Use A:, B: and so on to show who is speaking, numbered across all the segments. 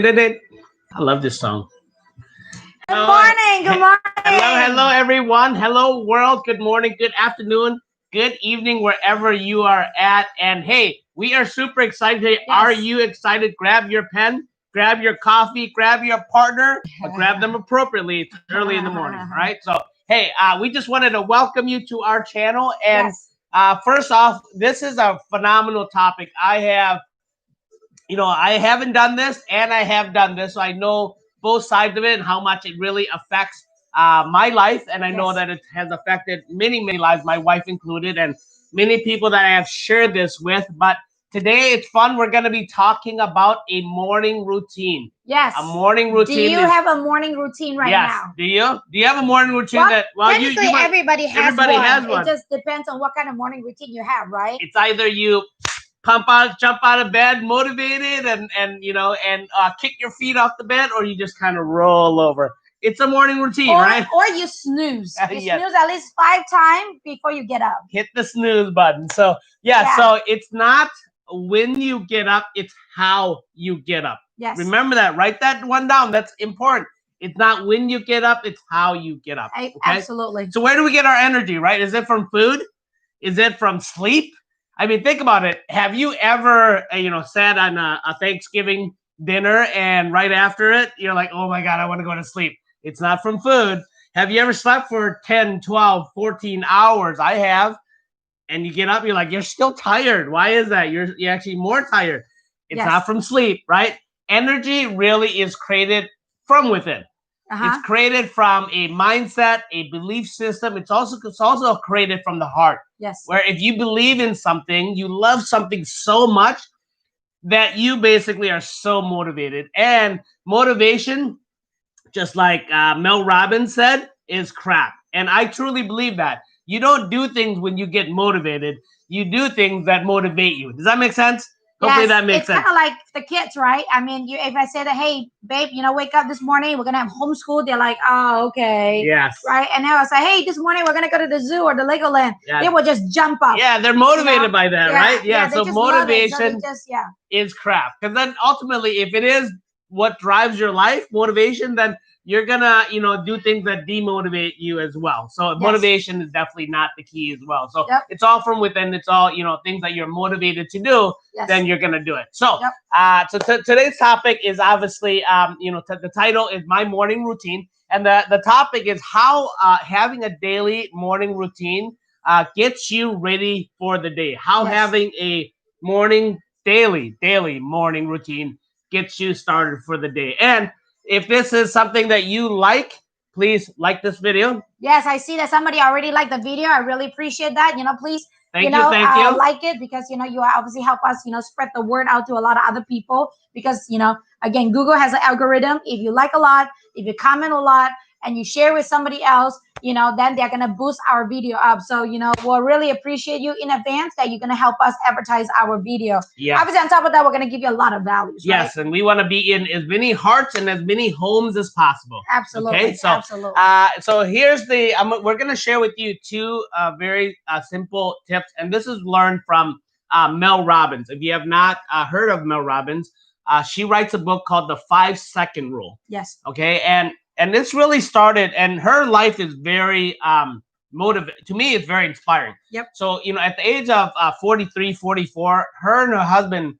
A: I love this song.
B: Good morning. Good
A: Hello,
B: morning.
A: everyone. Hello, world. Good morning, good afternoon, good evening, wherever you are at. And hey, we are super excited today. Are
B: Yes.
A: you excited? Grab your pen, grab your coffee, grab your partner, but grab them appropriately. It's early in the morning, right? So, hey, we just wanted to welcome you to our channel. And
B: Yes.
A: first off, this is a phenomenal topic. I haven't done this and I have done this, so I know both sides of it and how much it really affects my life. And I know
B: Yes.
A: that it has affected many, many lives, my wife included, and many people that I have shared this with. But today it's fun. We're going to be talking about a morning routine.
B: Yes.
A: A morning
B: Do
A: routine
B: you
A: is
B: have a morning routine right
A: yes.
B: now?
A: Do you? Do you have a morning routine
B: Well,
A: that
B: technically, everybody has
A: everybody
B: one.
A: has
B: It
A: one.
B: just depends on what kind of morning routine you have, right?
A: It's either you jump out of bed, motivated, and kick your feet off the bed, or you just kind of roll over. It's a morning routine, right?
B: Or you snooze. You
A: Yes.
B: snooze at least 5 times before you get up.
A: Hit the snooze button. So
B: Yeah.
A: so it's not when you get up, it's how you get up.
B: Yes.
A: Remember that. Write that one down. That's important. It's not when you get up, it's how you get up. Okay?
B: Absolutely.
A: So where do we get our energy, right? Is it from food? Is it from sleep? I mean, think about it. Have you ever, sat on a Thanksgiving dinner and right after it, you're like, oh my God, I want to go to sleep. It's not from food. Have you ever slept for 10, 12, 14 hours? I have. And you get up, you're like, you're still tired. Why is that? You're actually more tired. It's
B: Yes.
A: not from sleep, right? Energy really is created from within.
B: Uh-huh.
A: It's created from a mindset, a belief system. It's also created from the heart.
B: Yes.
A: Where if you believe in something, you love something so much that you basically are so motivated. And motivation, just like Mel Robbins said, is crap. And I truly believe that. You don't do things when you get motivated. You do things that motivate you. Does that make sense? Hopefully that makes sense.
B: It's kind of like the kids, right? I mean, if I say that, hey, babe, wake up this morning, we're going to have homeschool. They're like, oh, okay.
A: Yes.
B: Right? And now I say, hey, this morning we're going to go to the zoo or the Legoland.
A: Yeah.
B: They will just jump up.
A: Yeah, they're motivated by that, right? Yeah,
B: they
A: so
B: just love it.
A: motivation
B: So they just,
A: is crap. Because then ultimately, if it is what drives your life, motivation, then you're gonna, do things that demotivate you as well. So motivation is definitely not the key as well. So it's all from within. It's all, things that you're motivated to do.
B: Yes.
A: Then you're gonna do it. So, today's topic is obviously, the title is my morning routine, and the topic is how having a daily morning routine gets you ready for the day. How having a daily morning routine gets you started for the day. And if this is something that you like, please like this video.
B: Yes, I see that somebody already liked the video. I really appreciate that. Please,
A: thank you.
B: Like it because, you obviously help us, spread the word out to a lot of other people because, again, Google has an algorithm. If you like a lot, if you comment a lot and you share with somebody else, then they're going to boost our video up. So, we'll really appreciate you in advance that you're going to help us advertise our video.
A: Yes.
B: Obviously, on top of that, we're going to give you a lot of values.
A: Yes,
B: right?
A: And we want to be in as many hearts and as many homes as possible.
B: Absolutely.
A: Okay, so
B: absolutely.
A: So here's we're going to share with you two very simple tips, and this is learned from Mel Robbins. If you have not heard of Mel Robbins, she writes a book called The 5-Second Rule.
B: Yes.
A: Okay, and this really started, and her life is very motivating. To me, it's very inspiring.
B: Yep.
A: So, at the age of 43, 44, her and her husband,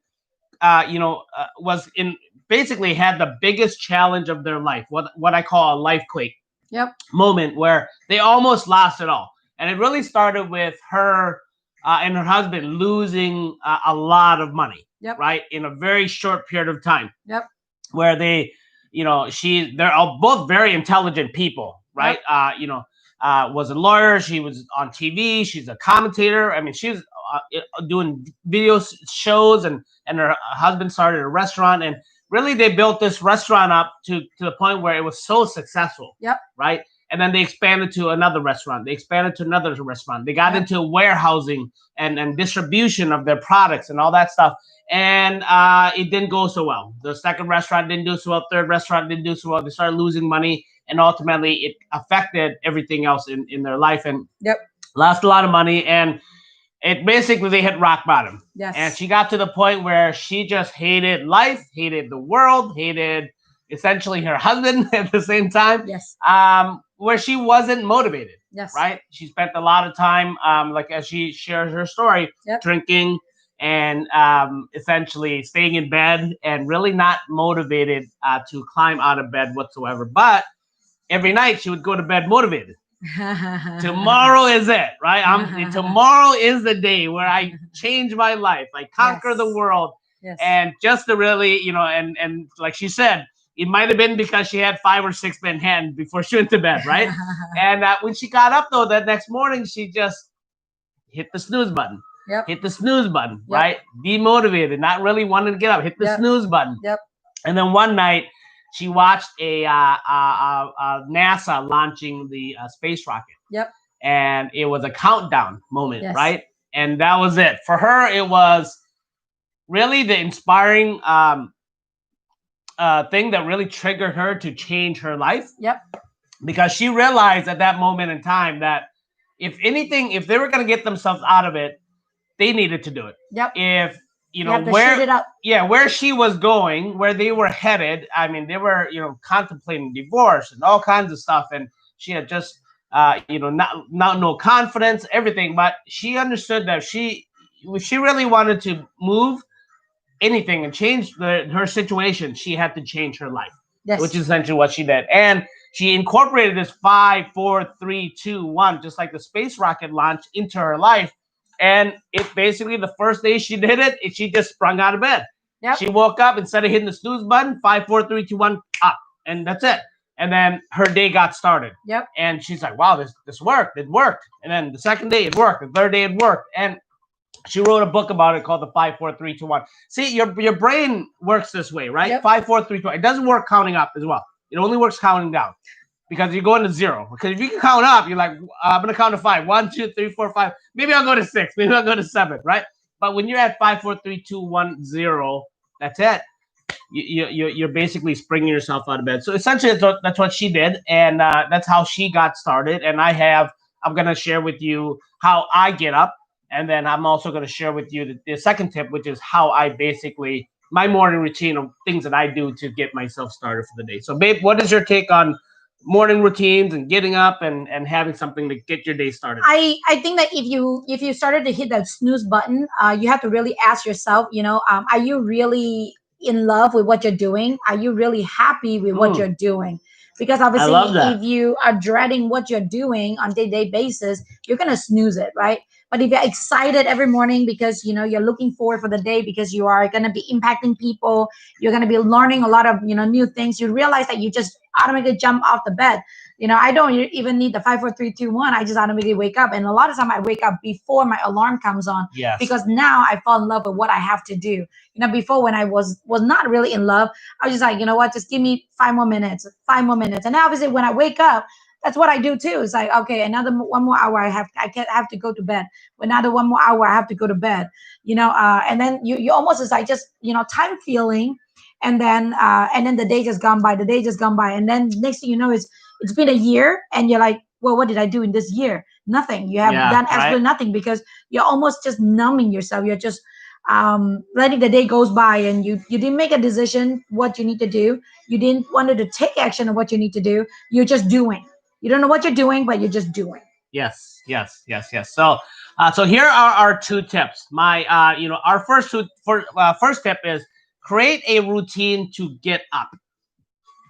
A: was in basically had the biggest challenge of their life, what I call a life quake.
B: Yep.
A: Moment where they almost lost it all. And it really started with her and her husband losing a lot of money.
B: Yep.
A: Right. In a very short period of time.
B: Yep.
A: Where they're all both very intelligent people, right?
B: Yep.
A: Was a lawyer. She was on TV. She's a commentator. I mean, she was doing video shows, and her husband started a restaurant, and really they built this restaurant up to the point where it was so successful.
B: Yep.
A: Right. And then they expanded to another restaurant. They expanded to another restaurant. They got into warehousing and distribution of their products and all that stuff. And it didn't go so well. The second restaurant didn't do so well. Third restaurant didn't do so well. They started losing money. And ultimately, it affected everything else in their life and lost a lot of money. And it basically they hit rock bottom.
B: Yes.
A: And she got to the point where she just hated life, hated the world, hated essentially her husband at the same time.
B: Yes.
A: Where she wasn't motivated.
B: Yes.
A: Right. She spent a lot of time, like as she shares her story, drinking and essentially staying in bed and really not motivated to climb out of bed whatsoever. But every night she would go to bed motivated. Tomorrow is it, right? Tomorrow is the day where I change my life, I conquer the world.
B: Yes.
A: And just to really, and like she said, it might have been because she had 5 or 6 Manhattan before she went to bed, right? And when she got up though that next morning, she just hit the snooze button.
B: Yep.
A: Hit the snooze button, right? Demotivated, not really wanting to get up. Hit the snooze button.
B: Yep.
A: And then one night, she watched a NASA launching the space rocket.
B: Yep.
A: And it was a countdown moment,
B: Yes.
A: right? And that was it. For her, it was really the inspiring thing that really triggered her to change her life.
B: Yep.
A: Because she realized at that moment in time that if anything, if they were going to get themselves out of it, they needed to do it.
B: Yep.
A: If
B: you have to shoot it up.
A: Yeah, where she was going, where they were headed. I mean, they were, contemplating divorce and all kinds of stuff, and she had just, not no confidence, everything. But she understood that if she really wanted to move anything and change her situation, she had to change her life.
B: Yes.
A: Which is essentially what she did, and she incorporated this 5, 4, 3, 2, 1, just like the space rocket launch, into her life. And it basically, the first day she did it, she just sprung out of bed.
B: Yep.
A: She woke up, instead of hitting the snooze button, 5, 4, 3, 2, 1, up. And that's it. And then her day got started.
B: Yep.
A: And she's like, wow, this worked. It worked. And then the second day it worked. The third day it worked. And she wrote a book about it called the 5, 4, 3, 2, 1. See, your brain works this way, right?
B: Yep.
A: 5, 4, 3, 2, 1. It doesn't work counting up as well. It only works counting down. Because you go into 0. Because if you can count up, you're like, I'm going to count to 5. 1, 2, 3, 4, 5. Maybe I'll go to 6. Maybe I'll go to 7, right? But when you're at 5, 4, 3, 2, 1, 0, that's it. You're basically springing yourself out of bed. So essentially, that's what she did. And that's how she got started. And I'm going to share with you how I get up. And then I'm also going to share with you the second tip, which is how I basically, my morning routine of things that I do to get myself started for the day. So, babe, what is your take on morning routines and getting up and having something to get your day started?
B: I think that if you started to hit that snooze button, you have to really ask yourself, are you really in love with what you're doing? Are you really happy with what you're doing? Because obviously, if you are dreading what you're doing on a day-to-day basis, you're going to snooze it, right? But if you're excited every morning because, you're looking forward for the day because you are going to be impacting people, you're going to be learning a lot of, new things, you realize that you just automatically jump off the bed. I don't even need the 5, 4, 3, 2, 1. I just automatically wake up. And a lot of time I wake up before my alarm comes on.
A: Yes.
B: Because now I fall in love with what I have to do. Before when I was not really in love, I was just like, what, just give me 5 more minutes. And now obviously when I wake up, that's what I do too. It's like, okay, one more hour I have to go to bed. Another 1 more hour I have to go to bed. And then you almost is like just, time feeling. And then the day just gone by. And then next thing you know is it's been a year and you're like, well, what did I do in this year? Nothing. You have done absolutely nothing because you're almost just numbing yourself. You're just letting the day goes by and you didn't make a decision what you need to do. You didn't want to take action on what you need to do. You're just doing. You don't know what you're doing, but you're just doing.
A: Yes. So here are our 2 tips. Our first tip is create a routine to get up.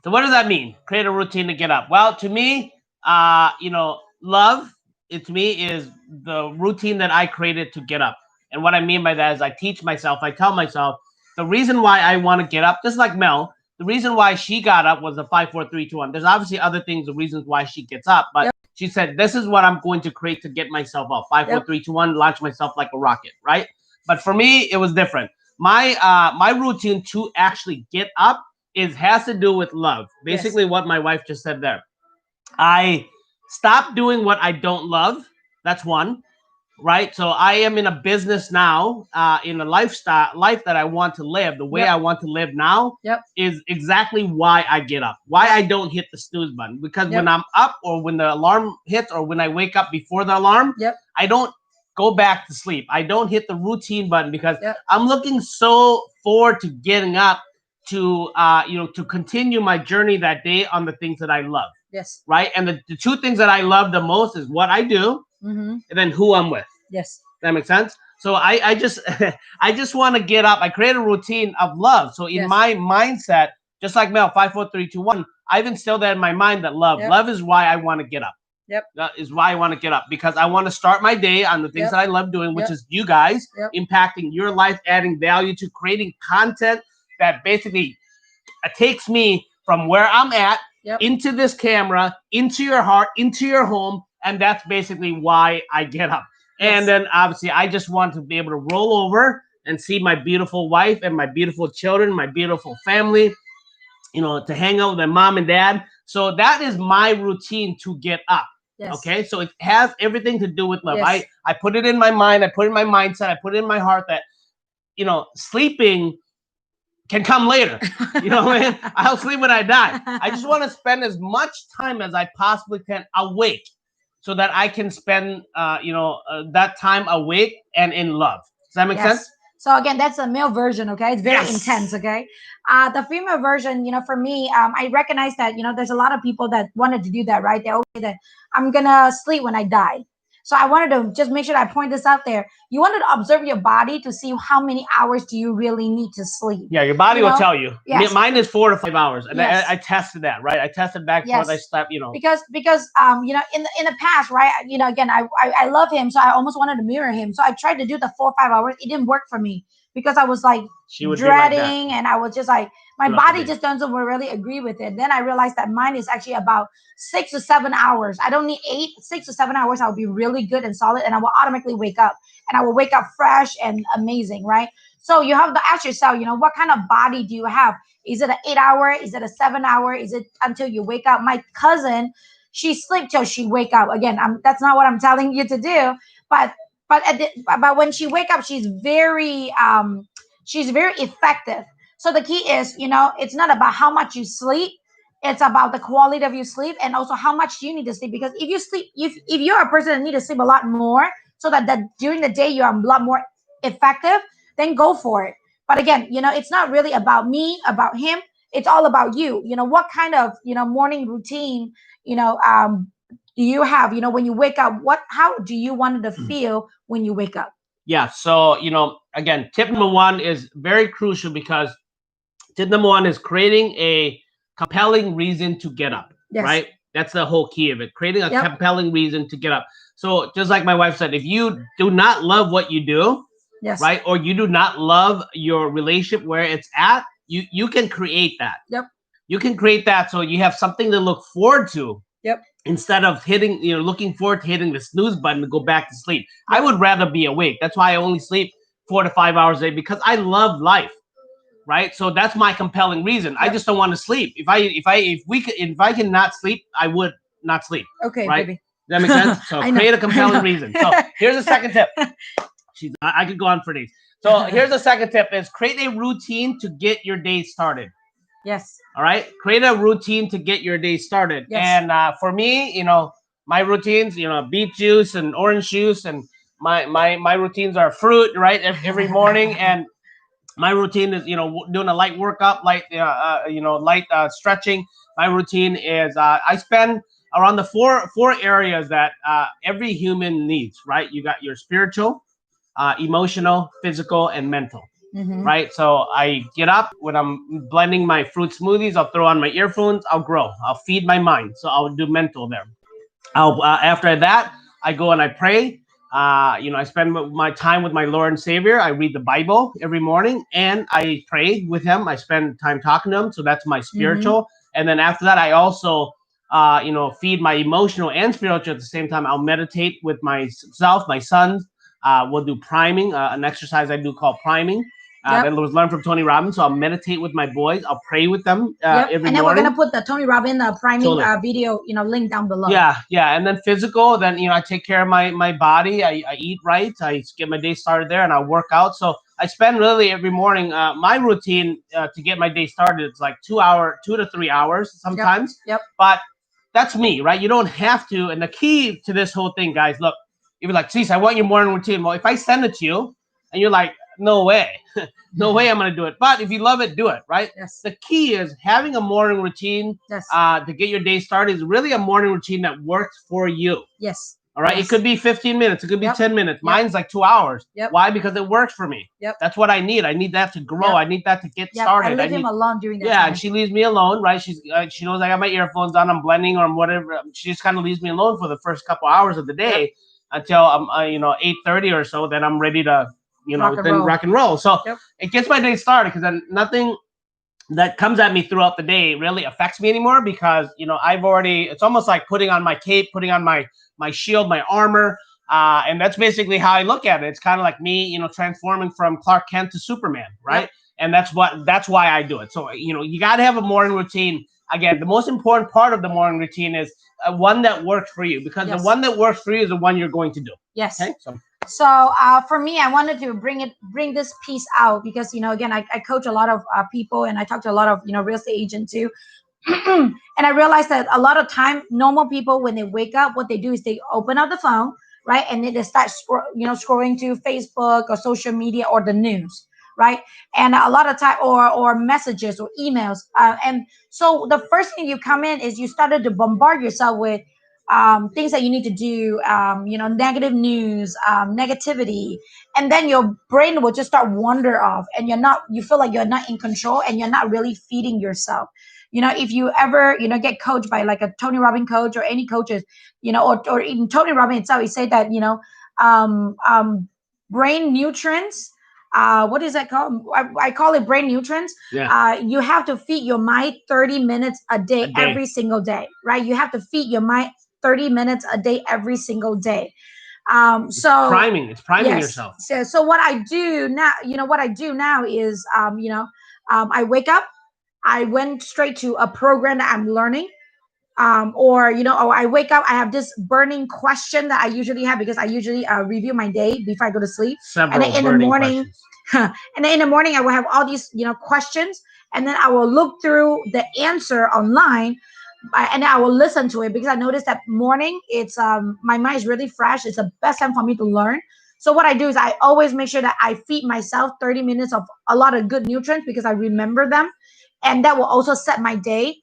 A: So what does that mean? Create a routine to get up. Well, to me, love, to me, is the routine that I created to get up. And what I mean by that is I tell myself, the reason why I want to get up, just like Mel, the reason why she got up was the 5, 4, 3, 2, 1. There's obviously other things, the reasons why she gets up, but she said, this is what I'm going to create to get myself up. 5, 4, 3, 2, 1, launch myself like a rocket, right? But for me, it was different. My routine to actually get up has to do with love. Basically, what my wife just said there. I stopped doing what I don't love. That's one, right? So I am in a business now, in a life that I want to live. The way I want to live now is exactly why I get up. Why I don't hit the snooze button. Because when I'm up or when the alarm hits or when I wake up before the alarm, I don't go back to sleep. I don't hit the routine button because I'm looking so forward to getting up to to continue my journey that day on the things that I love.
B: Yes.
A: Right. And the two things that I love the most is what I do and then who I'm with.
B: Yes.
A: That makes sense. So I just I just want to get up. I create a routine of love. So in my mindset, just like Mel, 5, 4, 3, 2, 1, I've instilled that in my mind that love is why I want to get up.
B: Yep.
A: That is why I want to get up, because I want to start my day on the things that I love doing, which is you guys impacting your life, adding value to creating content that basically takes me from where I'm at into this camera, into your heart, into your home. And that's basically why I get up. And then obviously I just want to be able to roll over and see my beautiful wife and my beautiful children, my beautiful family, to hang out with my mom and dad. So that is my routine to get up. Yes. Okay. So it has everything to do with love. Yes. I put it in my mind. I put it in my mindset. I put it in my heart that, sleeping can come later. You know what I mean? I'll sleep when I die. I just want to spend as much time as I possibly can awake so that I can spend, that time awake and in love. Does that make sense?
B: So again, that's a male version, okay? It's very intense, okay? The female version, for me, I recognize that, there's a lot of people that wanted to do that, right? They always say that I'm going to sleep when I die. So I wanted to just make sure that I point this out there. You wanted to observe your body to see how many hours do you really need to sleep.
A: Yeah, your body will tell you. Yes. Mine is 4 to 5 hours, and I tested that, right? I tested back before I slept,
B: Because in the past, right? Again, I love him, so I almost wanted to mirror him. So I tried to do the 4 or 5 hours. It didn't work for me because I was like dreading, and I was just like my body just doesn't really agree with it. Then I realized that mine is actually about 6 to 7 hours. I don't need 8, 6 to 7 hours. I'll be really good and solid, and I will automatically wake up, and I will wake up fresh and amazing, right? So you have to ask yourself, what kind of body do you have? Is it an 8 hour? Is it a 7 hour? Is it until you wake up? My cousin, she sleeps till she wake up. Again, that's not what I'm telling you to do, but when she wake up, she's very effective. So the key is, it's not about how much you sleep. It's about the quality of your sleep and also how much you need to sleep. Because if you sleep, if you're a person that need to sleep a lot more so that during the day you are a lot more effective, then go for it. But again, it's not really about me, about him. It's all about you. What kind of, morning routine, do you have, when you wake up, how do you want to feel when you wake up?
A: Yeah. So, again, tip number 1 is very crucial because tip number 1 is creating a compelling reason to get up, right? That's the whole key of it, creating a compelling reason to get up. So just like my wife said, if you do not love what you do, right, or you do not love your relationship where it's at, you can create that. You can create that so you have something to look forward to. Instead of looking forward to hitting the snooze button to go back to sleep. I would rather be awake. That's why I only sleep 4 to 5 hours a day, because I love life. Right. So that's my compelling reason. I just don't want to sleep. If I cannot sleep, I would not sleep.
B: Okay,
A: right?
B: Baby.
A: Does that make sense? So create a compelling reason. So here's the second tip. I could go on for days. So here's the second tip is create a routine to get your day started.
B: Yes.
A: All right. Create a routine to get your day started. Yes. And for me, my routines, beet juice and orange juice, and my routines are fruit, right? Every morning. And my routine is, doing a light workout, light stretching. My routine is I spend around the four areas that every human needs, right? You got your spiritual, emotional, physical, and mental. Right. So I get up when I'm blending my fruit smoothies. I'll throw on my earphones. I'll grow. I'll feed my mind. So I'll do mental there. After that, I go and I pray. I spend my time with my Lord and Savior. I read the Bible every morning and I pray with him. I spend time talking to him. So that's my spiritual. And then after that, I also, feed my emotional and spiritual at the same time. I'll meditate with myself, my sons. We'll do priming, an exercise I do called priming. That was learned from Tony Robbins. So I'll meditate with my boys. I'll pray with them every morning.
B: And then we're going to put the Tony Robbins priming video, link down below.
A: Yeah. And then physical, then, I take care of my body. I eat right. I get my day started there and I work out. So I spend really every morning, my routine to get my day started, it's like 2 to 3 hours sometimes.
B: Yep.
A: But that's me, right? You don't have to. And the key to this whole thing, guys, look, You'd be like, geez, I want your morning routine. Well, if I send it to you and you're like, no way, no way I'm going to do it. But if you love it, do it, right?
B: Yes.
A: The key is having a morning routine
B: Yes.
A: To get your day started is really a morning routine that works for you.
B: Yes.
A: All right.
B: Yes.
A: It could be 15 minutes. It could be
B: Yep.
A: 10 minutes.
B: Yep.
A: Mine's like 2 hours.
B: Yep.
A: Why? Because it works for me.
B: Yep.
A: That's what I need. I need that to grow.
B: Yep.
A: I need that to get
B: Yep.
A: started.
B: I leave him alone during that
A: yeah,
B: time.
A: and she leaves me alone, right? She knows I got my earphones on. I'm blending or whatever. She just kind of leaves me alone for the first couple hours of the day. Yep. Until I'm 8:30 or so. Then I'm ready to rock and roll. So
B: yep.
A: It gets my day started because then nothing that comes at me throughout the day really affects me anymore because I've already, it's almost like putting on my cape, putting on my shield, my armor, and that's basically how I look at it. It's kind of like me transforming from Clark Kent to Superman, right? Yep. And that's why I do it. So you got to have a morning routine. Again, the most important part of the morning routine is one that works for you, because
B: yes.
A: the one that works for you is the one you're going to do.
B: Yes.
A: Okay?
B: So for me, I wanted to bring this piece out because again, I coach a lot of people, and I talk to a lot of real estate agents too. And I realized that a lot of time, normal people, when they wake up, what they do is they open up the phone, right, and then they start scrolling to Facebook or social media or the news, right, and a lot of time or messages or emails, and so the first thing you come in is you started to bombard yourself with things that you need to do, negative news, negativity, and then your brain will just start wander off, and you feel like you're not in control, and you're not really feeding yourself. If you ever get coached by like a Tony Robbins coach or any coaches, or even Tony Robbins itself, he said that brain nutrients. What is that called? I call it brain nutrients.
A: Yeah.
B: You have to feed your mind 30 minutes a day, every single day, right? You have to feed your mind 30 minutes a day every single day.
A: It's priming yes. yourself.
B: So what I do now is I wake up, I went straight to a program that I'm learning. Or I wake up, I have this burning question that I usually have, because I usually review my day before I go to sleep.
A: Several
B: and then in
A: the
B: morning and then in the morning I will have all these questions, and then I will look through the answer online, and I will listen to it, because I noticed that morning it's my mind is really fresh. It's the best time for me to learn. So what I do is I always make sure that I feed myself 30 minutes of a lot of good nutrients, because I remember them, and that will also set my day.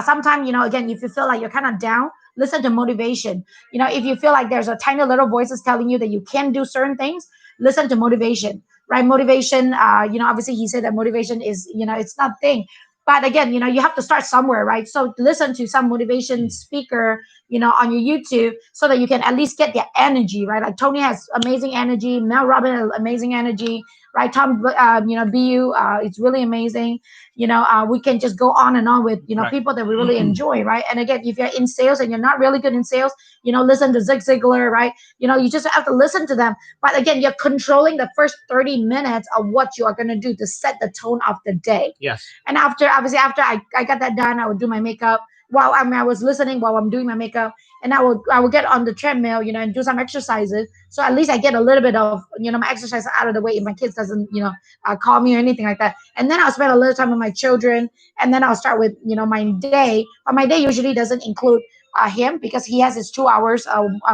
B: Sometimes, again, if you feel like you're kind of down, listen to motivation. If you feel like there's a tiny little voices telling you that you can't do certain things, listen to motivation, right? Motivation, obviously he said that motivation is, it's not thing. But again, you have to start somewhere, right? So listen to some motivation speaker, on your YouTube, so that you can at least get their energy, right? Like Tony has amazing energy, Mel Robbins has amazing energy, right? Tom, BU, it's really amazing. We can just go on and on with,
A: right.
B: people that we really enjoy, right? And again, if you're in sales and you're not really good in sales, listen to Zig Ziglar, right? You just have to listen to them. But again, you're controlling the first 30 minutes of what you are going to do to set the tone of the day.
A: Yes.
B: And after I got that done, I would do my makeup while I was listening, while I'm doing my makeup, and I will get on the treadmill, and do some exercises. So at least I get a little bit of, my exercise out of the way if my kids doesn't, call me or anything like that. And then I'll spend a little time with my children, and then I'll start with, my day. But my day usually doesn't include him, because he has his 2 hours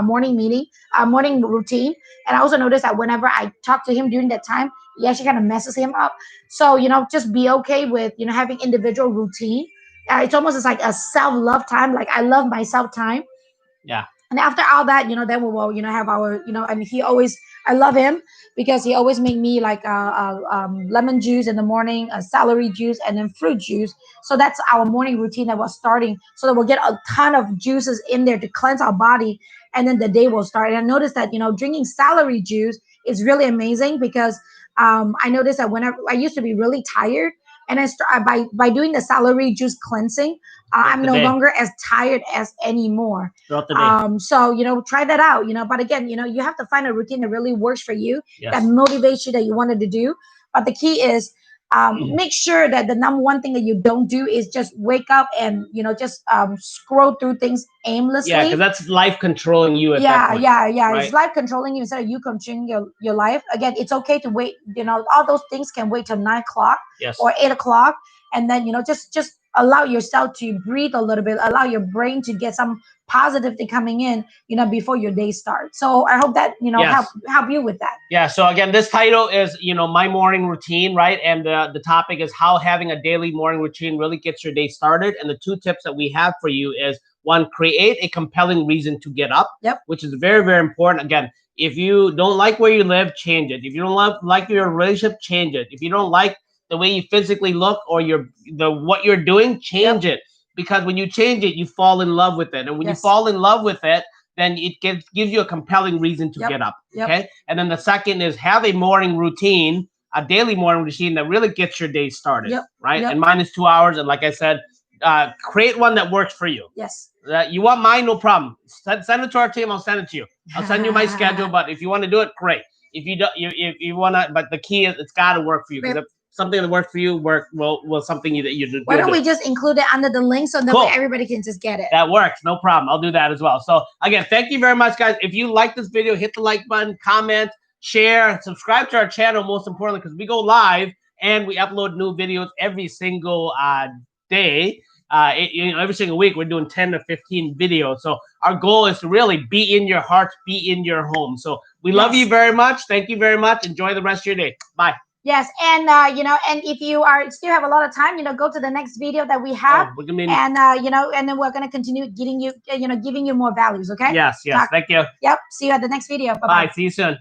B: morning meeting, morning routine. And I also notice that whenever I talk to him during that time, he actually kind of messes him up. So, just be okay with, having individual routine. It's almost like a self-love time. Like I love myself time.
A: Yeah.
B: And after all that, then we will, have our, and I love him, because he always make me like lemon juice in the morning, celery juice, and then fruit juice. So that's our morning routine that we're starting, so that we'll get a ton of juices in there to cleanse our body, and then the day will start. And I noticed that, drinking celery juice is really amazing, because I noticed that whenever I used to be really tired, and by doing the celery juice cleansing, I'm no longer as tired as anymore. So try that out. But again, you have to find a routine that really works for you,
A: yes.
B: that motivates you, that you wanted to do. But the key is make sure that the number one thing that you don't do is just wake up and just scroll through things aimlessly.
A: Yeah, because that's life controlling you at that point.
B: Yeah.
A: Right?
B: It's life controlling you instead of you controlling your life. Again, it's okay to wait. All those things can wait till 9 o'clock
A: yes.
B: or 8 o'clock, and then just allow yourself to breathe a little bit. Allow your brain to get some positive thing coming in, you know, before your day starts. So I hope that, you know,
A: Yes.
B: help you with that.
A: Yeah. So again, this title is, you know, my morning routine, right? And the topic is how having a daily morning routine really gets your day started. And the 2 tips that we have for you is, one, create a compelling reason to get up,
B: Yep.
A: which is very, very important. Again, if you don't like where you live, change it. If you don't like your relationship, change it. If you don't like the way you physically look or what you're doing, change it. Because when you change it, you fall in love with it. And when you fall in love with it, then it gives you a compelling reason to get up. Okay. And then the second is have a morning routine, a daily morning routine that really gets your day started. Right. And mine is 2 hours. And like I said, create one that works for you.
B: Yes.
A: You want mine, no problem. Send it to our team. I'll send it to you. I'll send you my schedule. But if you want to do it, great. If you don't, if you want to, but the key is it's got to work for you. Because if something that works for you will something that you do.
B: Why don't we just include it under the link so that way everybody can just get it?
A: That works. No problem. I'll do that as well. So again, thank you very much, guys. If you like this video, hit the like button, comment, share, subscribe to our channel, most importantly, because we go live and we upload new videos every single day. You know, every single week we're doing 10 to 15 videos. So our goal is to really be in your hearts, be in your home. So we love you very much. Thank you very much. Enjoy the rest of your day. Bye.
B: Yes, and you know, and if you still have a lot of time, you know, go to the next video that we have, and you know, and then we're gonna continue giving you more values. Okay.
A: Yes. Thank you.
B: Yep. See you at the next video.
A: Bye. See you soon.